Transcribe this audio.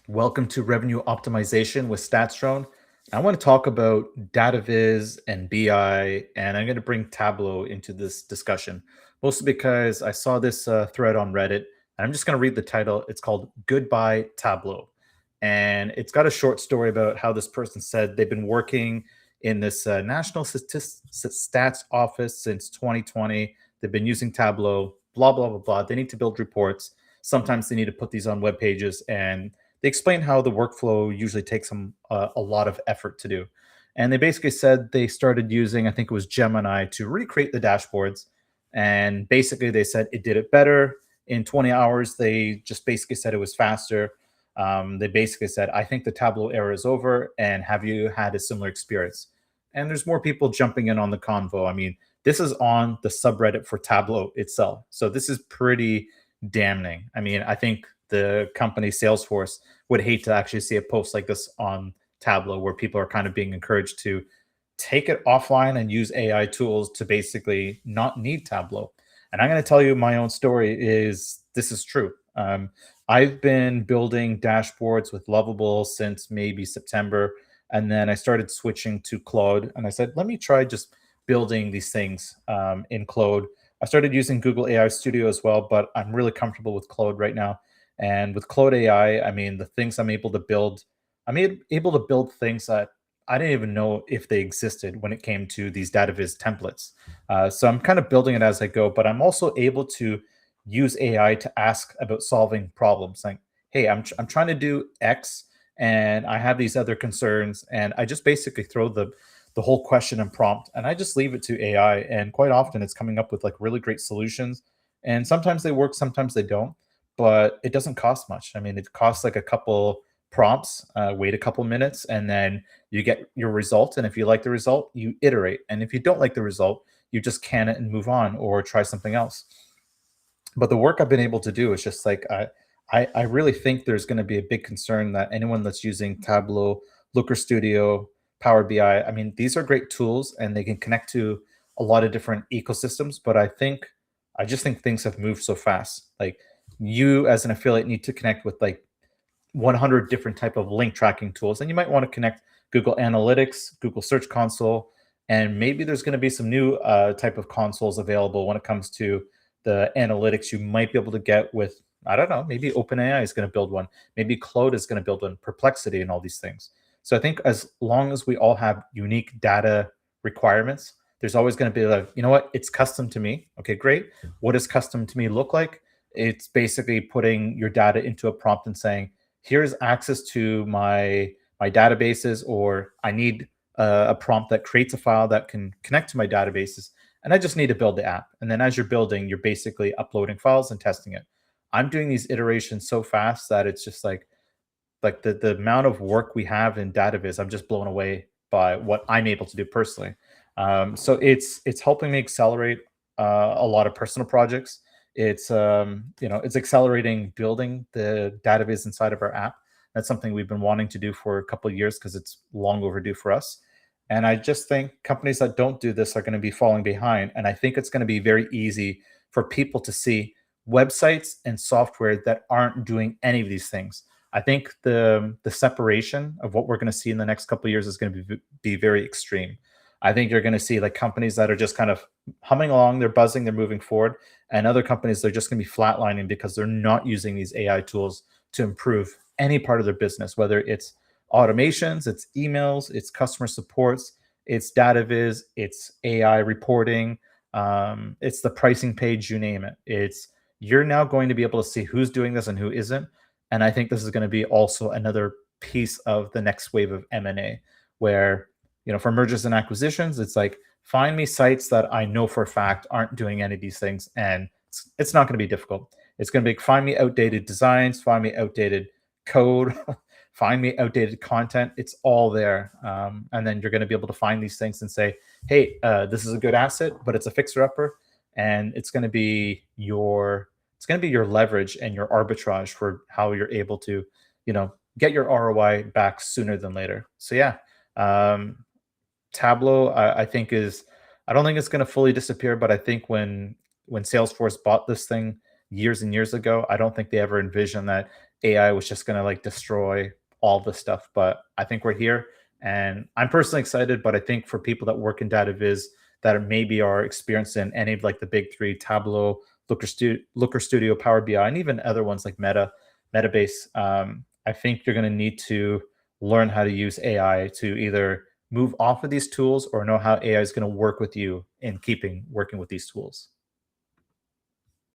Welcome to Revenue Optimization with StatsDrone. I want to talk about data viz and BI, and I'm going to bring Tableau into this discussion, mostly because I saw this thread on Reddit, and I'm just going to read the title. It's called Goodbye Tableau. And it's got a short story about how this person said they've been working in this National Stats office since 2020. They've been using Tableau, blah, blah, blah, blah. They need to build reports. Sometimes they need to put these on web pages, and they explain how the workflow usually takes them a lot of effort to do. And they basically said they started using, I think it was Gemini, to recreate the dashboards. And basically, they said it did it better. In 20 hours, they just basically said it was faster. They basically said, I think the Tableau era is over. And have you had a similar experience? And there's more people jumping in on the convo. I mean, this is on the subreddit for Tableau itself. So this is pretty damning. I mean, I think the company Salesforce would hate to actually see a post like this on Tableau where people are kind of being encouraged to take it offline and use AI tools to basically not need Tableau. And I'm going to tell you my own story is this is true. I've been building dashboards with Lovable since maybe September. And then I started switching to Claude. And I said, let me try just building these things in Claude. I started using Google AI Studio as well, but I'm really comfortable with Claude right now. And with Claude AI, I mean, the things I'm able to build, able to build things that I didn't even know if they existed when it came to these data viz templates. So I'm kind of building it as I go, but I'm also able to use AI to ask about solving problems. Like, hey, I'm trying to do X and I have these other concerns. And I just basically throw the whole question and prompt and I just leave it to AI. And quite often it's coming up with like really great solutions. And sometimes they work, sometimes they don't, but it doesn't cost much. I mean, it costs like a couple prompts, wait a couple minutes, and then you get your result. And if you like the result, you iterate. And if you don't like the result, you just can it and move on or try something else. But the work I've been able to do is just like I really think there's going to be a big concern that anyone that's using Tableau, Looker Studio, Power BI, I mean, these are great tools and they can connect to a lot of different ecosystems. But I just think things have moved so fast. Like you as an affiliate need to connect with like 100 different type of link tracking tools, and you might want to connect Google Analytics, Google Search Console, and maybe there's going to be some new type of consoles available when it comes to the analytics you might be able to get with, I don't know, maybe OpenAI is going to build one, maybe Claude is going to build one, Perplexity, and all these things. So I think as long as we all have unique data requirements, there's always going to be like, you know what, it's custom to me. Okay, great. What does custom to me look like? It's basically putting your data into a prompt and saying, here's access to my databases, or I need a prompt that creates a file that can connect to my databases, and I just need to build the app. And then as you're building, you're basically uploading files and testing it. I'm doing these iterations so fast that it's just like the amount of work we have in DataViz, I'm just blown away by what I'm able to do personally. So it's helping me accelerate a lot of personal projects. It's accelerating building the database inside of our app. That's something we've been wanting to do for a couple of years because it's long overdue for us. And I just think companies that don't do this are going to be falling behind. And I think it's going to be very easy for people to see websites and software that aren't doing any of these things. I think the separation of what we're going to see in the next couple of years is going to be very extreme. I think you're going to see like companies that are just kind of humming along, they're buzzing, they're moving forward, and other companies they're just going to be flatlining because they're not using these AI tools to improve any part of their business, whether it's automations, it's emails, it's customer supports, it's data viz, it's AI reporting, it's the pricing page, you name it. It's you're now going to be able to see who's doing this and who isn't. And I think this is going to be also another piece of the next wave of M&A where, for mergers and acquisitions, it's like, find me sites that I know for a fact aren't doing any of these things. And it's not going to be difficult. It's going to be find me outdated designs, find me outdated code, find me outdated content. It's all there. And then you're going to be able to find these things and say, hey, this is a good asset, but it's a fixer upper. And it's going to be your leverage and your arbitrage for how you're able to, get your ROI back sooner than later. So yeah, Tableau, I think I don't think it's going to fully disappear, but I think when Salesforce bought this thing years and years ago, I don't think they ever envisioned that AI was just gonna like destroy all this stuff. But I think we're here, and I'm personally excited. But I think for people that work in data viz that are maybe are experienced in any of like the big three, Tableau, Looker Studio, Power BI, and even other ones like Metabase, I think you're going to need to learn how to use AI to either move off of these tools or know how AI is going to work with you in keeping working with these tools.